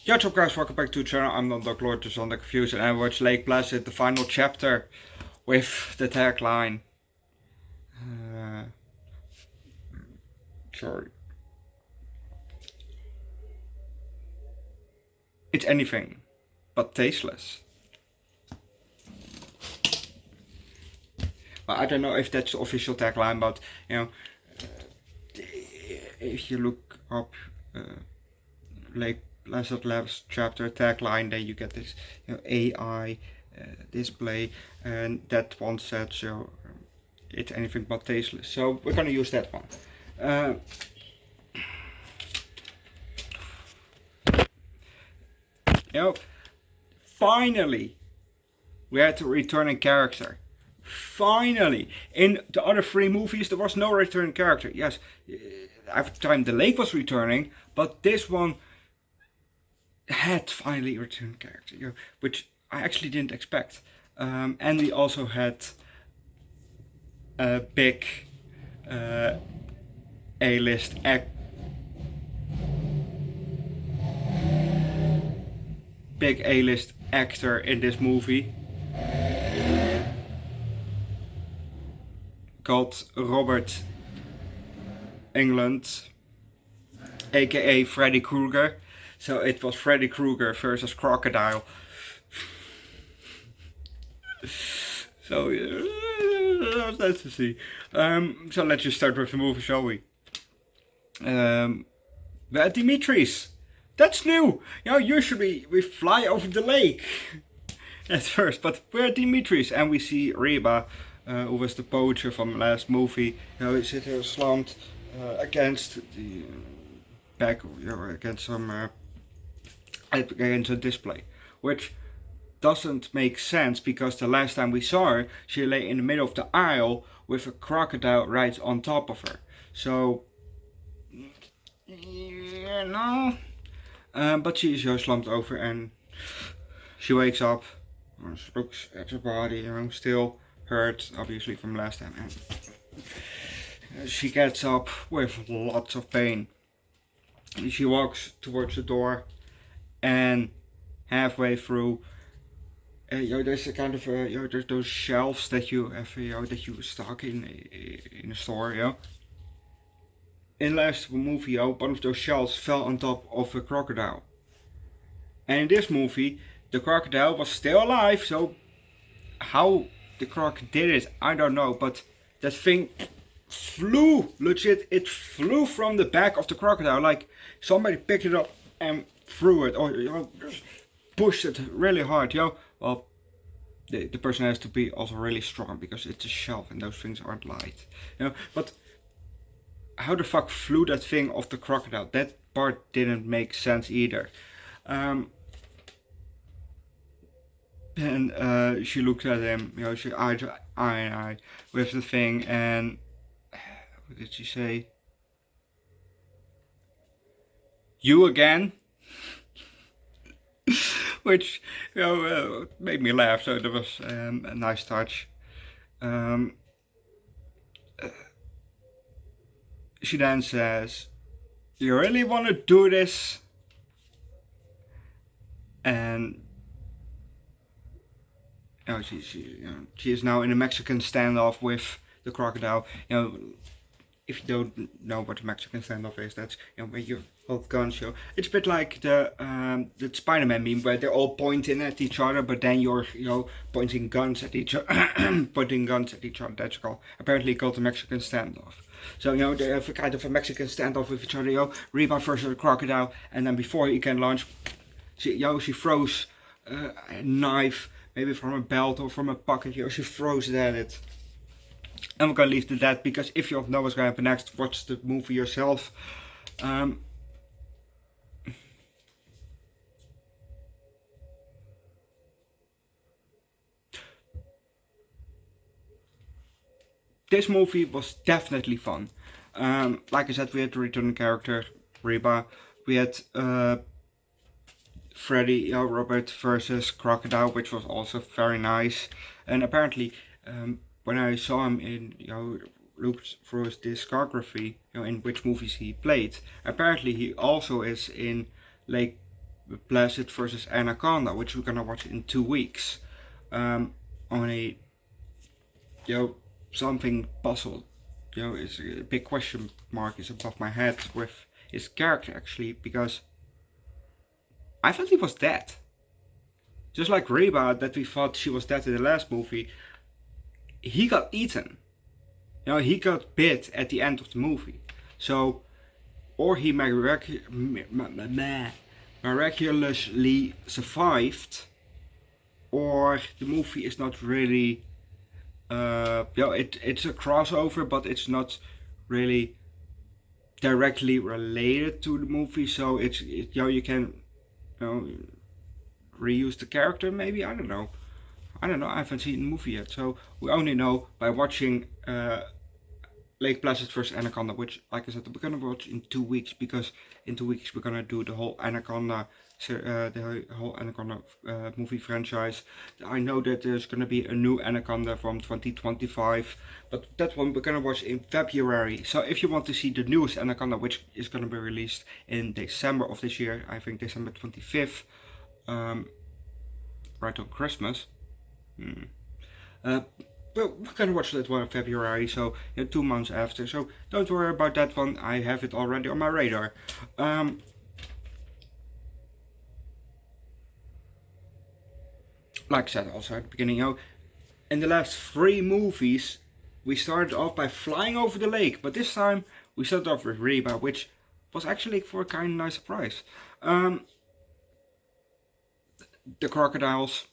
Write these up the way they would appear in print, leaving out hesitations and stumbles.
Yo, what's up guys, welcome back to the channel. I'm Underdog Lord, just on the confused, and I watched Lake Placid, the final chapter, with the tagline. Sorry. It's anything but tasteless. Well, I don't know if that's the official tagline, but you know, if you look up Lake Placid Labs chapter tagline, then you get this, AI display, and that one said so. It's anything but tasteless. So we're gonna use that one. Finally, we had a returning character. Finally, in the other three movies there was no returning character. Yes, every time the lake was returning, but this one had finally a returning character, which I actually didn't expect. And we also had a big A-list actor in this movie called Robert Englund, aka Freddy Krueger. So it was Freddy Krueger versus Crocodile. So that's nice to see. So let's just start with the movie, shall we? We're at Dimitri's. That's new. Usually we fly over the lake at first, but we're at Dimitri's and we see Reba, who was the poacher from the last movie. He's sitting slumped against the back, against a display, which doesn't make sense because the last time we saw her, she lay in the middle of the aisle with a crocodile right on top of her. So, but she is just slumped over and she wakes up, she looks at her body, still hurt, obviously from last time, and she gets up with lots of pain. She walks towards the door, and halfway through, there's a kind of there's those shelves that you have, that you stock in a store, In the last movie, one of those shelves fell on top of a crocodile, and in this movie, the crocodile was still alive. So how the croc did it, I don't know, but that thing flew, legit, it flew from the back of the crocodile, like somebody picked it up and threw it, or just pushed it really hard. Well, the person has to be also really strong because it's a shelf and those things aren't light. But how the fuck flew that thing off the crocodile? That part didn't make sense either. And she looked at him, she eye to eye with the thing, and what did she say? You again? Which made me laugh, so that was a nice touch. She then says, "You really want to do this?" And she is now in a Mexican standoff with the crocodile. If you don't know what a Mexican standoff is, that's when you hold guns. It's a bit like the Spider-Man meme where they're all pointing at each other, but then you're pointing guns at each other, pointing guns at each other. That's apparently called a Mexican standoff. So they have a kind of a Mexican standoff with each other. Reba versus the crocodile, and then before he can launch, she throws a knife, maybe from a belt or from a pocket. She throws it at it. And we're gonna leave it at that, because if you don't know what's gonna happen next, watch the movie yourself. This movie was definitely fun. Like I said, we had the returning character, Reba. We had Freddy, Robert versus Crocodile, which was also very nice. And apparently, when I saw him in, looked through his discography, in which movies he played, apparently he also is in Lake Placid versus Anaconda, which we're gonna watch in 2 weeks. Only, something puzzled, it's a big question mark is above my head with his character actually, because I thought he was dead. Just like Reba, that we thought she was dead in the last movie, he got eaten. He got bit at the end of the movie. So, or he miraculously survived, or the movie is not really, it's a crossover, but it's not really directly related to the movie. So you can, reuse the character maybe. I don't know. I haven't seen the movie yet, so we only know by watching Lake Placid vs Anaconda, which, like I said, we're gonna watch in 2 weeks, because in 2 weeks we're gonna do the whole Anaconda, movie franchise. I know that there's gonna be a new Anaconda from 2025, but that one we're gonna watch in February. So if you want to see the newest Anaconda, which is gonna be released in December of this year, I think December 25th, right on Christmas. But we're gonna watch that one in February, so 2 months after. So don't worry about that one. I have it already on my radar. Like I said also at the beginning, in the last 3 movies, we started off by flying over the lake, but this time we started off with Reba, which was actually for a kind of nice surprise. The crocodiles,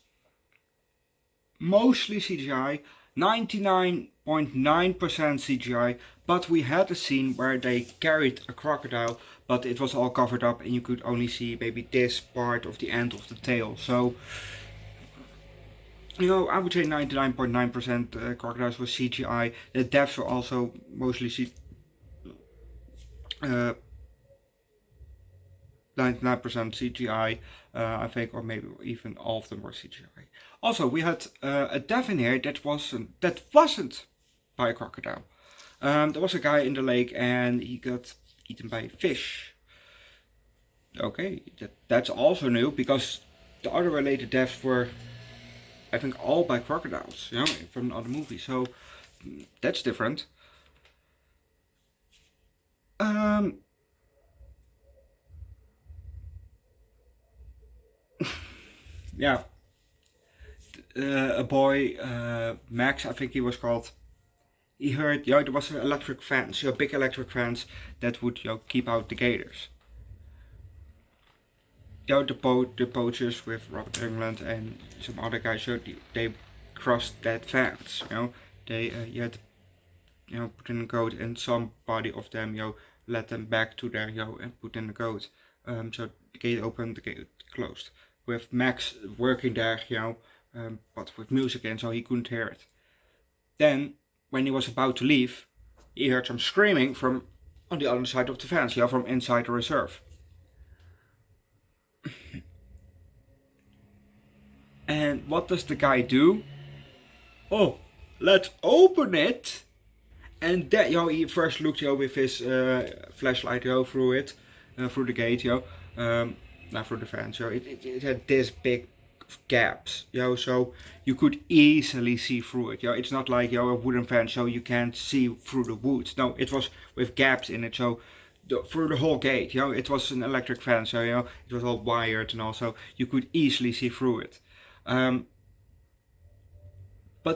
mostly CGI, 99.9% CGI, but we had a scene where they carried a crocodile, but it was all covered up and you could only see maybe this part of the end of the tail. So, I would say 99.9% crocodiles was CGI. The deaths were also mostly 99% CGI, I think, or maybe even all of them were CGI. Also, we had a death in here that wasn't by a crocodile. There was a guy in the lake and he got eaten by a fish. Okay, that's also new, because the other related deaths were, I think, all by crocodiles, from other movies. So that's different. Yeah, a boy, Max, I think he was called. He heard, there was an electric fence, big electric fence that would, keep out the gators. The poachers with Robert Englund and some other guys, they crossed that fence. They had, put in a goat, and somebody of them, let them back to there, and put in the goat. So the gate opened, the gate closed. With Max working there, but with music in, so he couldn't hear it. Then, when he was about to leave, he heard some screaming from on the other side of the fence, from inside the reserve. And what does the guy do? Oh, let's open it. And that, he first looked, with his flashlight, through it, through the gate, not through the fence. It had this big gaps, so you could easily see through it. It's not like a wooden fence, so you can't see through the wood. No, it was with gaps in it, so through the whole gate. It was an electric fence, so it was all wired, and also you could easily see through it. But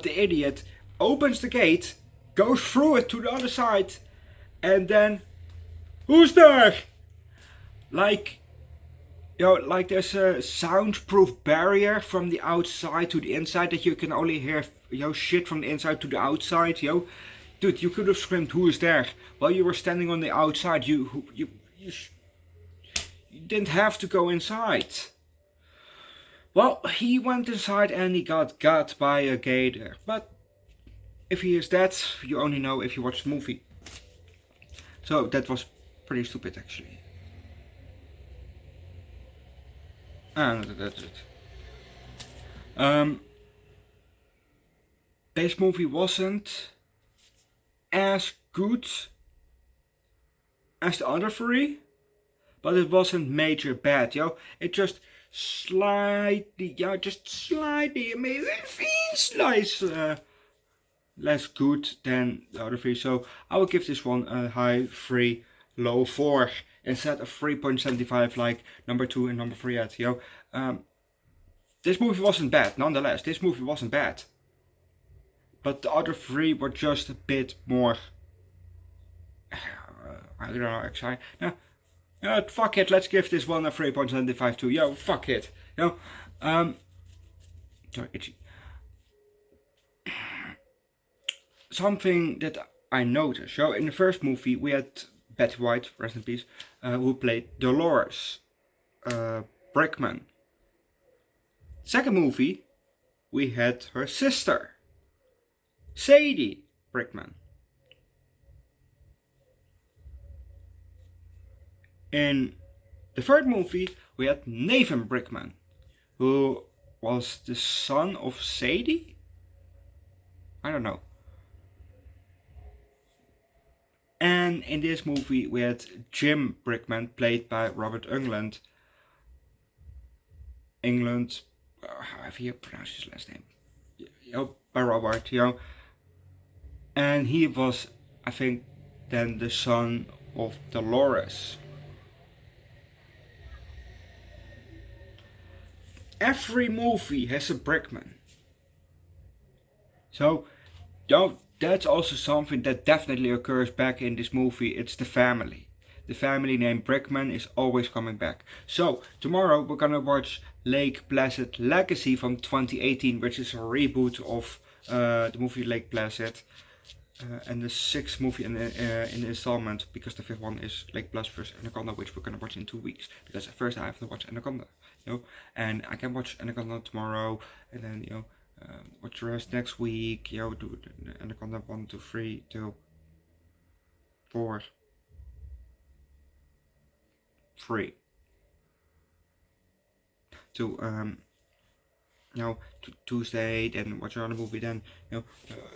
the idiot opens the gate, goes through it to the other side, and then, who's there? Like there's a soundproof barrier from the outside to the inside, that you can only hear, shit from the inside to the outside, Dude, you could have screamed, who is there? While you were standing on the outside, you didn't have to go inside. Well, he went inside and he got by a gator. But if he is dead, you only know if you watch the movie. So that was pretty stupid, actually. And that's it. This movie wasn't as good as the other 3, but it wasn't major bad, it just slightly, maybe slightly less good than the other three. So I will give this one a high 3, low 4 instead of 3.75 like number 2 and number 3 had. This movie wasn't bad, nonetheless. This movie wasn't bad, but the other 3 were just a bit more. I don't know, actually. No, fuck it. Let's give this one a 3.75 too. Fuck it. Sorry, itchy. Something that I noticed. In the first movie we had Betty White, rest in peace, who played Dolores Brickman. Second movie we had her sister, Sadie Brickman. In the third movie we had Nathan Brickman, who was the son of Sadie? I don't know. And in this movie we had Jim Brickman, played by Robert Englund. How do you pronounce his last name? By Robert, And he was, I think, then the son of Dolores. Every movie has a Brickman. So, that's also something that definitely occurs back in this movie. It's the family. The family named Brickman is always coming back. So, tomorrow we're gonna watch Lake Placid Legacy from 2018, which is a reboot of the movie Lake Placid. And the 6th movie in the installment, because the 5th one is Lake Placid vs Anaconda, which we're gonna watch in 2 weeks. Because at first I have to watch Anaconda, and I can watch Anaconda tomorrow, and then watch the rest next week. Do the Anaconda 1, 2, 3 till 4, 3 to to Tuesday, then watch another movie, then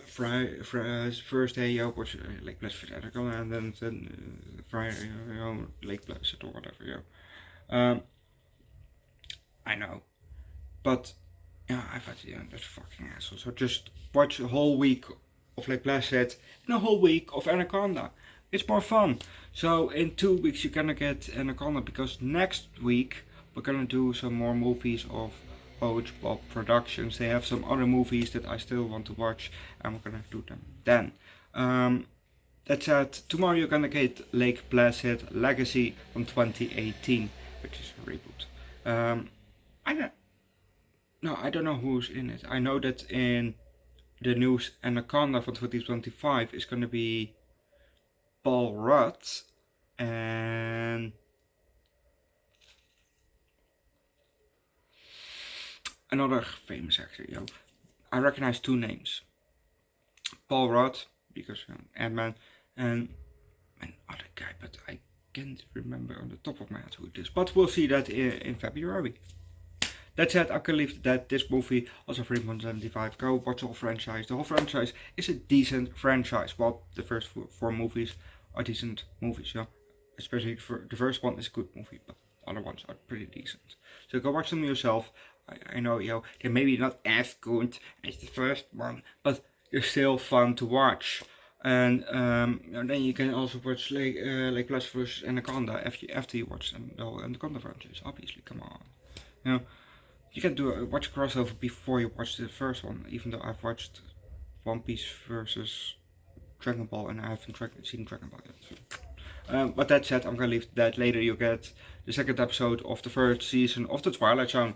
Friday, Thursday, watch Lake Placid Anaconda, and then Friday, Lake Placid or whatever, I know, but I've had that's fucking asshole. So just watch a whole week of Lake Placid and a whole week of Anaconda. It's more fun. So in 2 weeks you're gonna get Anaconda, because next week we're gonna do some more movies of Oach Bob Productions. They have some other movies that I still want to watch, and we're gonna do them then. That said, tomorrow you're gonna get Lake Placid Legacy from 2018, which is a reboot. I don't know who's in it. I know that in the news Anaconda from 2025 is gonna be Paul Rudd and another famous actor. I recognize 2 names. Paul Rudd, because Ant-Man, and other guy, but I can't remember on the top of my head who it is. But we'll see that in February. That said, I can leave that this movie also 3.75. Go watch the whole franchise. The whole franchise is a decent franchise. Well, the first 4 movies are decent movies, Especially for the first one is a good movie, but other ones are pretty decent. So go watch them yourself. I know, they're maybe not as good as the first one, but they're still fun to watch. And then you can also watch Lake Placid vs Anaconda after you watch the whole Anaconda franchise. Obviously, come on. You can watch a crossover before you watch the first one, even though I've watched One Piece versus Dragon Ball and I haven't seen Dragon Ball yet. So. But that said, I'm gonna leave that later. You get the 2nd episode of the 3rd season of The Twilight Zone.